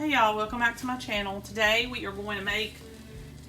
Hey y'all, welcome back to my channel. Today we are going to make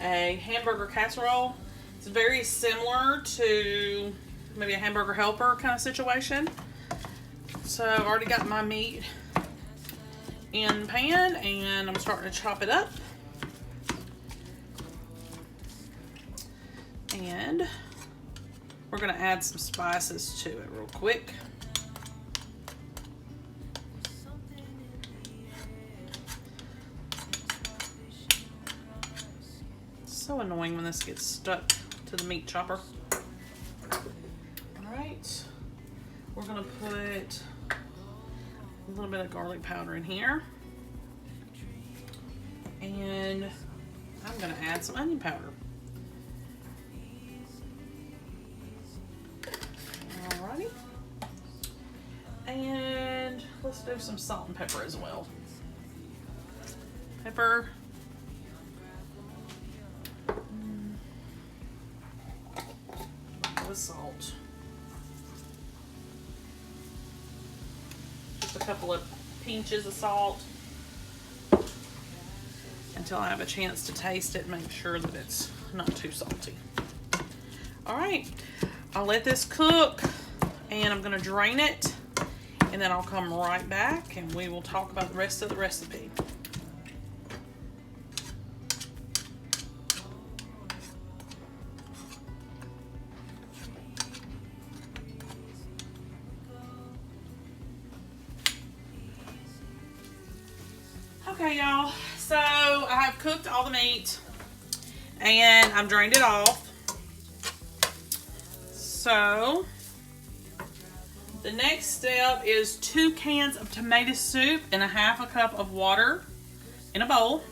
a hamburger casserole. It's very similar to maybe a hamburger helper kind of situation. So I've already got my meat in the pan and I'm starting to chop it up. And we're going to add some spices to it real quick. So annoying when this gets stuck to the meat chopper. Alright, we're going to put a little bit of garlic powder in here. And I'm going to add some onion powder. Alrighty. And let's do some salt and pepper as well. Pepper. With salt. Just a couple of pinches of salt until I have a chance to taste it and make sure that it's not too salty. Alright, I'll let this cook and I'm going to drain it and then I'll come right back and we will talk about the rest of the recipe. Okay, y'all, so I have cooked all the meat and I've drained it off. So the next step is 2 cans of tomato soup and a half a cup of water in a bowl.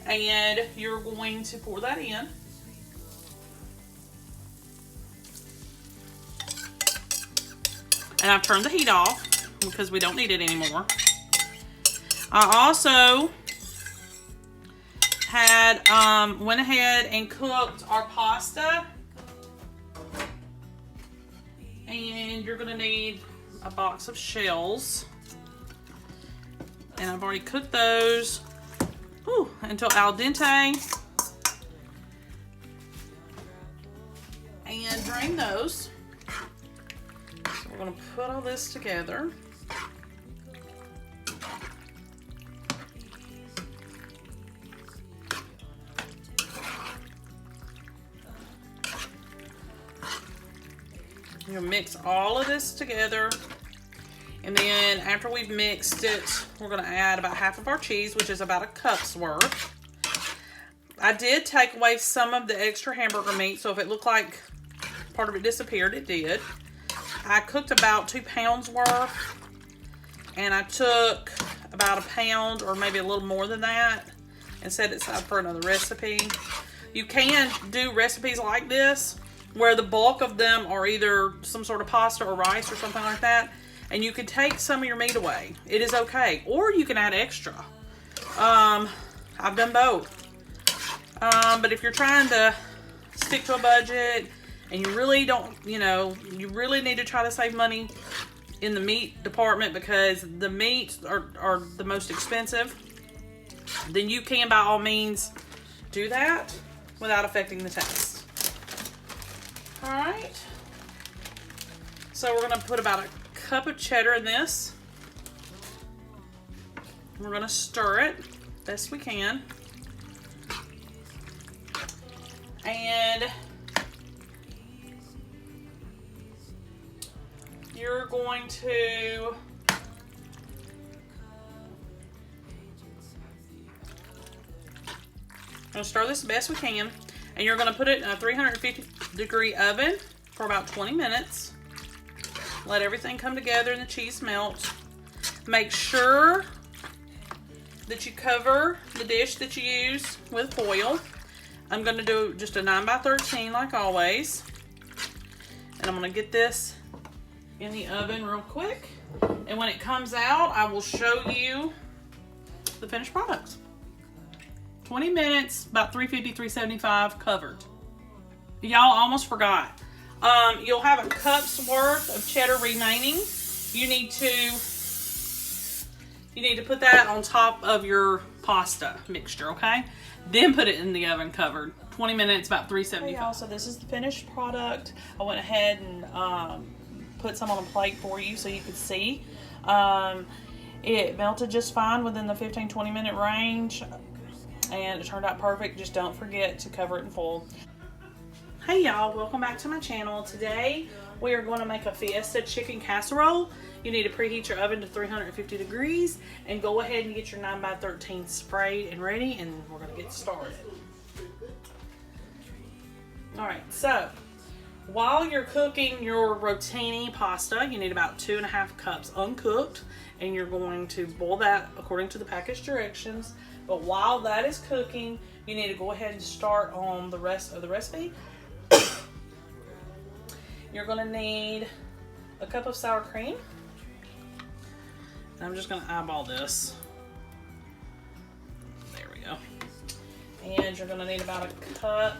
And you're going to pour that in. And I've turned the heat off because we don't need it anymore. I also had went ahead and cooked our pasta, and you're gonna need a box of shells, and I've already cooked those until al dente and drain those. So we're gonna put all this together. You'll mix all of this together, and then after we've mixed it, we're going to add about half of our cheese, which is about a cup's worth. I did take away some of the extra hamburger meat, so if it looked like part of it disappeared, it did. I cooked about 2 pounds worth, and I took about a pound or maybe a little more than that and set it aside for another recipe. You can do recipes like this where the bulk of them are either some sort of pasta or rice or something like that, and you can take some of your meat away. It is okay. Or you can add extra. I've done both. But if you're trying to stick to a budget and you really don't, you really need to try to save money in the meat department because the meats are the most expensive, then you can by all means do that without affecting the taste. Alright, so we're going to put about a cup of cheddar in this. We're going to stir it best we can. And you're going to stir this the best we can. And you're going to put it in a 350-degree oven for about 20 minutes. Let everything come together and the cheese melt. Make sure that you cover the dish that you use with foil. I'm going to do just a 9x13 like always. And I'm going to get this in the oven real quick. And when it comes out, I will show you the finished product. 20 minutes, about 350, 375 covered. Y'all, almost forgot. You'll have a cup's worth of cheddar remaining. You need to You need to put that on top of your pasta mixture, okay? Then put it in the oven covered. 20 minutes, about 375. Hey y'all, so this is the finished product. I went ahead and put some on a plate for you so you could see. It melted just fine within the 15-20 minute range, and it turned out perfect. Just don't forget to cover it in foil. Hey y'all, welcome back to my channel. Today we are going to make a Fiesta chicken casserole. You need to preheat your oven to 350 degrees and go ahead and get your 9x13 sprayed and ready, and we're going to get started. Alright, so while you're cooking your rotini pasta, you need about 2.5 cups uncooked, and you're going to boil that according to the package directions. But while that is cooking, you need to go ahead and start on the rest of the recipe. You're going to need a cup of sour cream. And I'm just going to eyeball this. There we go. And you're going to need about a cup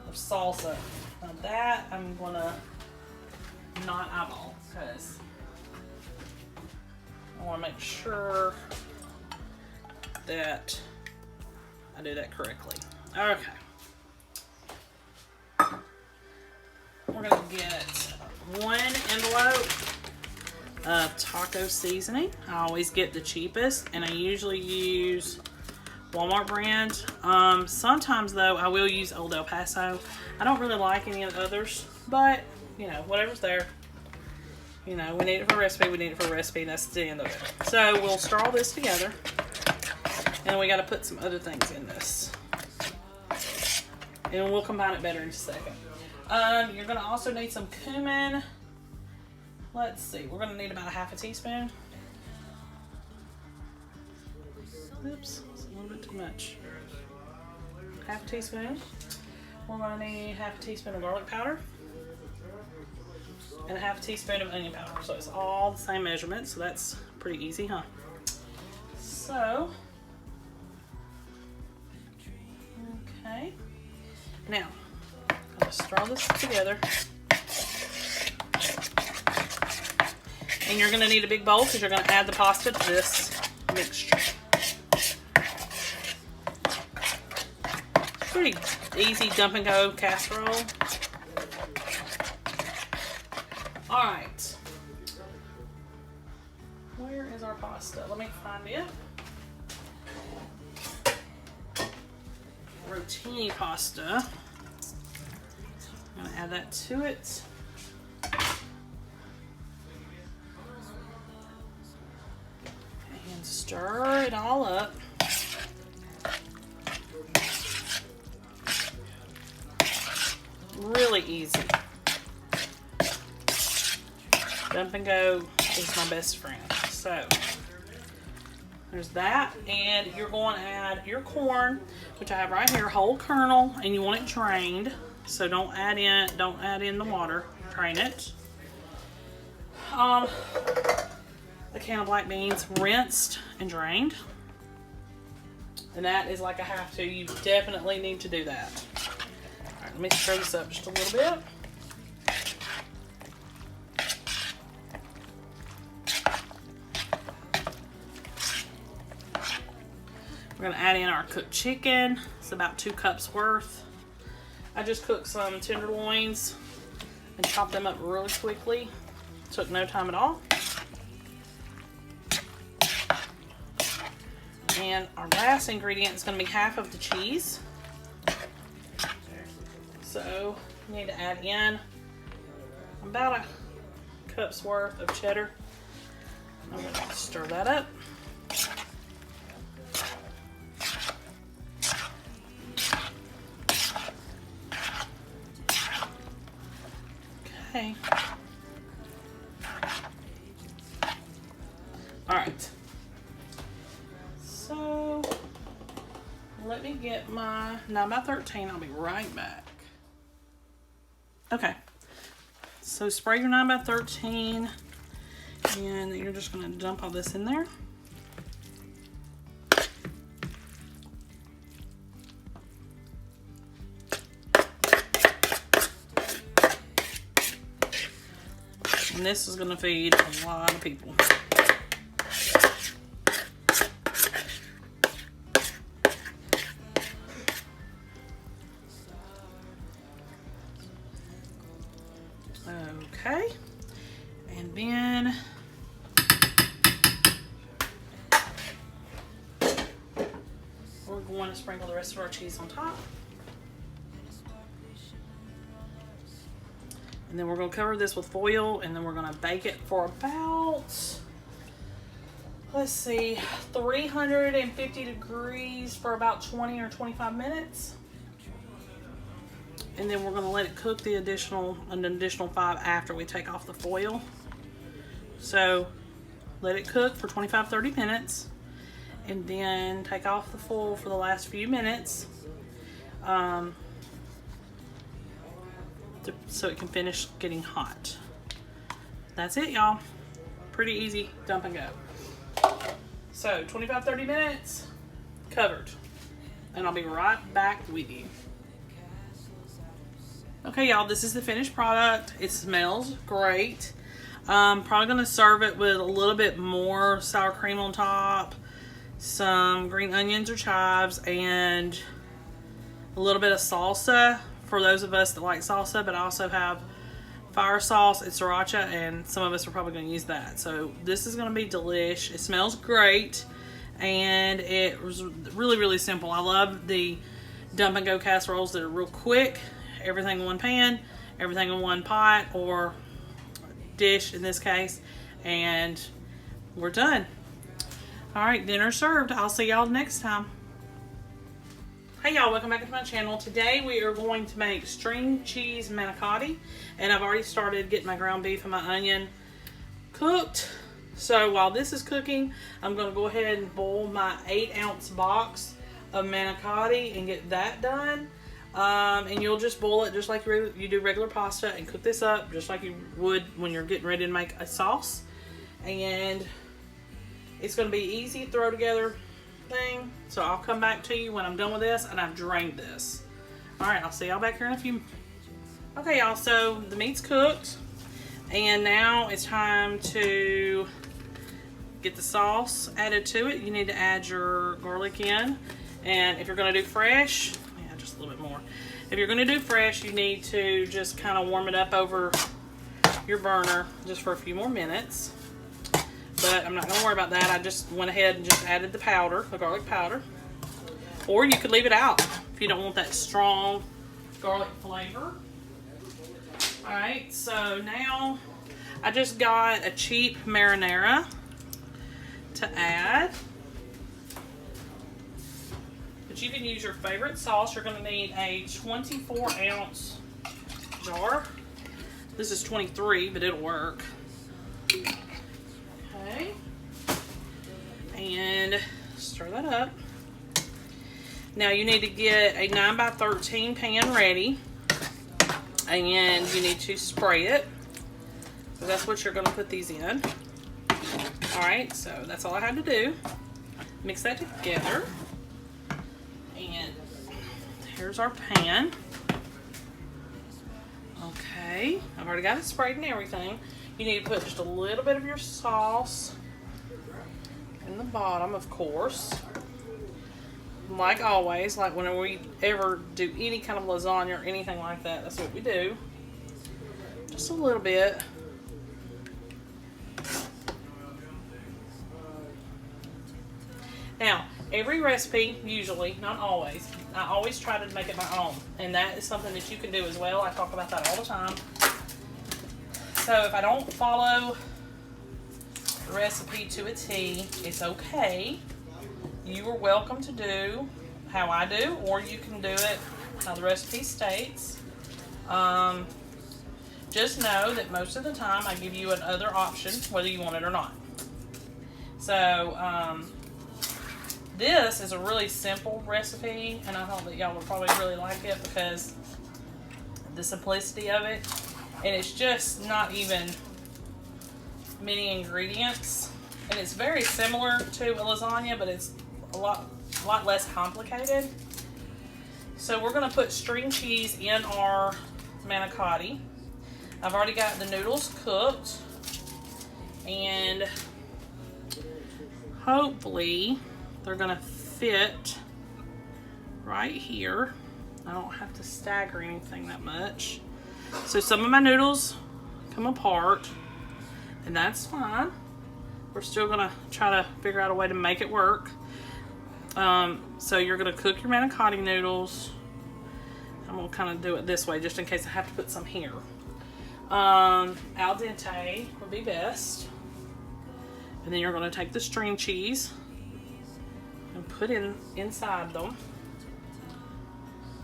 of salsa. Now that I'm going to not eyeball because I want to make sure that I do that correctly. Okay. We're going to get 1 envelope of taco seasoning. I always get the cheapest, and I usually use Walmart brand. Sometimes though I will use Old El Paso. I don't really like any of the others, but you know, whatever's there. You know, we need it for a recipe, we need it for a recipe, and that's the end of it. So we'll stir all this together, and we got to put some other things in this, and we'll combine it better in a second. You're going to also need some cumin. Let's see, we're going to need about a 1/2 teaspoon. Oops, it's a little bit too much. 1/2 teaspoon. We're going to need 1/2 teaspoon of garlic powder and a 1/2 teaspoon of onion powder. So it's all the same measurement, so that's pretty easy, huh? So, okay. Now, I'm going to stir this together. And you're going to need a big bowl because you're going to add the pasta to this mixture. Pretty easy dump and go casserole. Alright. Where is our pasta? Let me find it. Rotini pasta. I'm going to add that to it. And stir it all up. Really easy. Dump and go is my best friend. So there's that, and you're going to add your corn, which I have right here, whole kernel, and you want it drained. So don't add in the water. Drain it. A can of black beans, rinsed and drained. And that is like a have to. You definitely need to do that. Alright, let me stir this up just a little bit. We're going to add in our cooked chicken. It's about 2 cups worth. I just cooked some tenderloins and chopped them up really quickly. Took no time at all. And our last ingredient is going to be 1/2 of the cheese. So you need to add in about a cup's worth of cheddar. I'm going to stir that up. Okay. Alright. So let me get my 9x13. I'll be right back. Okay. So spray your 9x13, and you're just going to dump all this in there. And this is going to feed a lot of people. Okay. And then we're going to sprinkle the rest of our cheese on top. And then we're going to cover this with foil, and then we're going to bake it for about, let's see, 350 degrees for about 20 or 25 minutes. And then we're going to let it cook an additional 5 after we take off the foil. So let it cook for 25-30 minutes, and then take off the foil for the last few minutes. So it can finish getting hot. That's it, y'all. Pretty easy dump and go. So 25-30 minutes covered, and I'll be right back with you. Okay, y'all, this is the finished product. It smells great. Probably gonna serve it with a little bit more sour cream on top, some green onions or chives, and a little bit of salsa for those of us that like salsa, but I also have fire sauce and sriracha, and some of us are probably going to use that. So this is going to be delish. It smells great, and it was really, really simple. I love the dump and go casseroles that are real quick. Everything in one pan, everything in one pot or dish in this case, and we're done. All right, dinner served. I'll see y'all next time. Hey y'all, welcome back to my channel. Today we are going to make string cheese manicotti, and I've already started getting my ground beef and my onion cooked. So while this is cooking, I'm going to go ahead and boil my 8-ounce box of manicotti and get that done. And you'll just boil it just like you do regular pasta, and cook this up just like you would when you're getting ready to make a sauce. And it's going to be easy to throw together thing. So I'll come back to you when I'm done with this and I've drained this. Alright, I'll see y'all back here in a few. Okay y'all, so the meat's cooked, and now it's time to get the sauce added to it. You need to add your garlic in, and if you're going to do fresh, yeah, just a little bit more. If you're going to do fresh, you need to just kind of warm it up over your burner just for a few more minutes. But I'm not going to worry about that. I just went ahead and just added the powder, the garlic powder. Or you could leave it out if you don't want that strong garlic flavor. Alright, so now I just got a cheap marinara to add. But you can use your favorite sauce. You're going to need a 24-ounce jar. This is 23, but it'll work. Okay, and stir that up. Now you need to get a 9x13 pan ready, and you need to spray it. So that's what you're going to put these in. Alright, so that's all I had to do. Mix that together. And here's our pan. Okay, I've already got it sprayed and everything. You need to put just a little bit of your sauce in the bottom, of course. Like always, like whenever we ever do any kind of lasagna or anything like that, that's what we do. Just a little bit. Now, every recipe, usually, not always, I always try to make it my own. And that is something that you can do as well. I talk about that all the time. So if I don't follow the recipe to a T, it's okay. You are welcome to do how I do, or you can do it how the recipe states. Just know that most of the time I give you another option, whether you want it or not. So this is a really simple recipe, and I thought that y'all would probably really like it because the simplicity of it. And it's just not even many ingredients. And it's very similar to a lasagna, but it's a lot less complicated. So we're going to put string cheese in our manicotti. I've already got the noodles cooked. And hopefully they're going to fit right here. I don't have to stagger anything that much. So some of my noodles come apart, and that's fine. We're still gonna try to figure out a way to make it work. So you're gonna cook your manicotti noodles. I'm gonna kind of do it this way just in case I have to put some here. Al dente would be best. And then you're gonna take the string cheese and put inside them.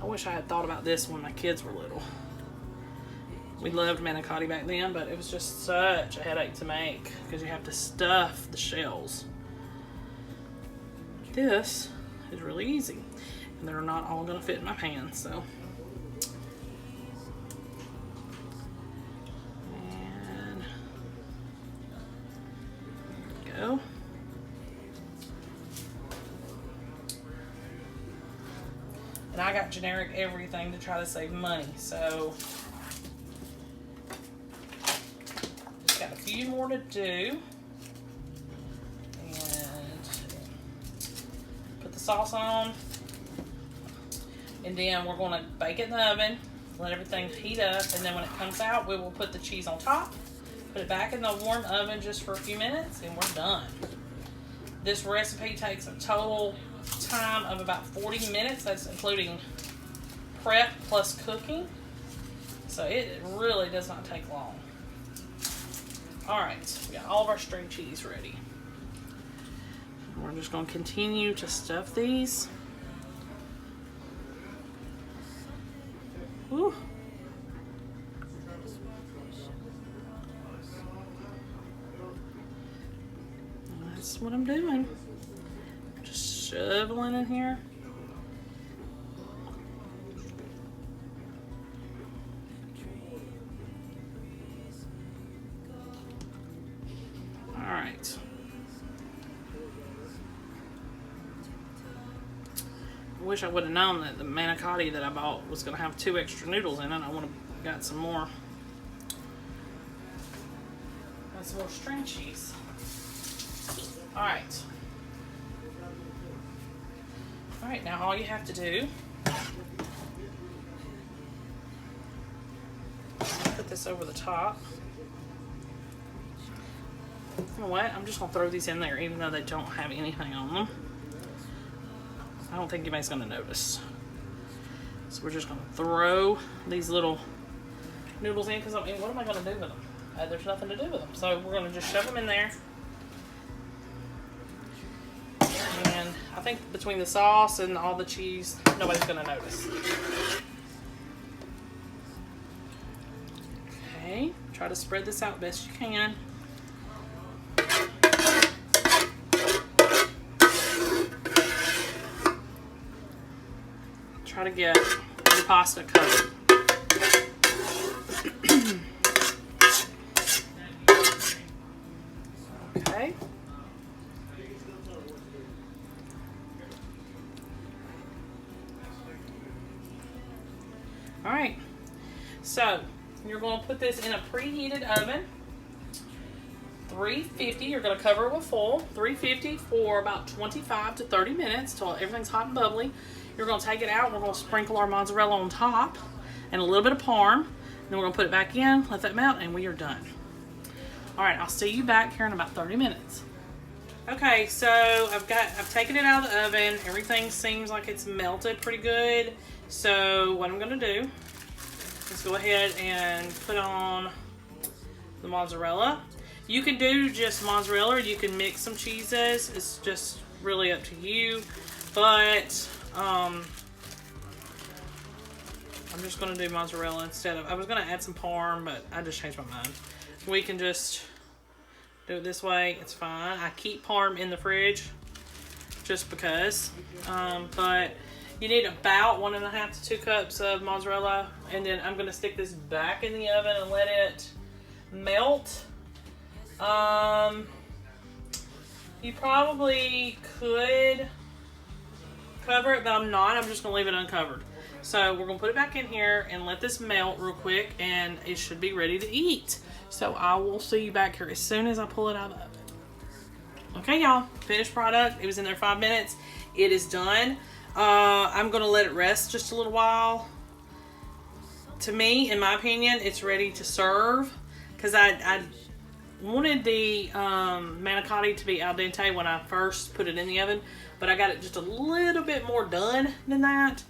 I wish I had thought about this when my kids were little. We loved manicotti back then, but it was just such a headache to make because you have to stuff the shells. This is really easy, and they're not all gonna fit in my pan, so. And there we go. And I got generic everything to try to save money, so just got a few more to do. And put the sauce on. And then we're gonna bake it in the oven, let everything heat up, and then when it comes out, we will put the cheese on top, put it back in the warm oven just for a few minutes, and we're done. This recipe takes a total time of about 40 minutes. That's including prep plus cooking. So it really does not take long. All right, we got all of our string cheese ready. We're just going to continue to stuff these. Woo. That's what I'm doing. Just shoveling in here. All right. I wish I would have known that the manicotti that I bought was going to have 2 extra noodles in it. I would have got some more. Got some more string cheese. All right. All right, now all you have to do, put this over the top. You know what? I'm just gonna throw these in there even though they don't have anything on them. I don't think anybody's gonna notice. So we're just gonna throw these little noodles in because I mean, what am I gonna do with them? There's nothing to do with them. So we're gonna just shove them in there. And I think between the sauce and all the cheese, nobody's gonna notice. Okay, try to spread this out best you can. Try to get the pasta covered. Okay. All right, so you're going to put this in a preheated oven, 350. You're going to cover it with foil, 350 for about 25 to 30 minutes till everything's hot and bubbly. You're going to take it out. We're going to sprinkle our mozzarella on top and a little bit of parm. Then we're going to put it back in, let that melt, and we are done. All right, I'll see you back here in about 30 minutes. Okay, so I've taken it out of the oven. Everything seems like it's melted pretty good. So what I'm gonna do is go ahead and put on the mozzarella. You can do just mozzarella or you can mix some cheeses. It's just really up to you. But I'm just gonna do mozzarella instead of, I was gonna add some parm, but I just changed my mind. We can just do it this way, it's fine. I keep parm in the fridge just because, but you need about 1.5 to 2 cups of mozzarella, and then I'm gonna stick this back in the oven and let it melt. You probably could cover it, but I'm not. I'm just gonna leave it uncovered. So we're gonna put it back in here and let this melt real quick, and it should be ready to eat. So I will see you back here as soon as I pull it out of the oven. Okay, y'all, finished product. It was in there 5 minutes. It is done. I'm gonna let it rest just a little while. To me, in my opinion, it's ready to serve because I wanted the manicotti to be al dente when I first put it in the oven, but I got it just a little bit more done than that.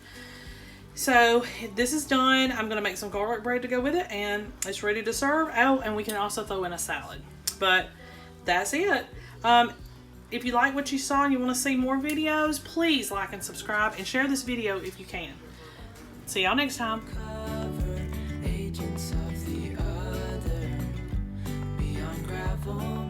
So this is done. I'm going to make some garlic bread to go with it, and it's ready to serve. Oh, and we can also throw in a salad. But that's it. If you like what you saw and you want to see more videos, please like and subscribe and share this video if you can. See y'all next time. Agents of the other, beyond gravel.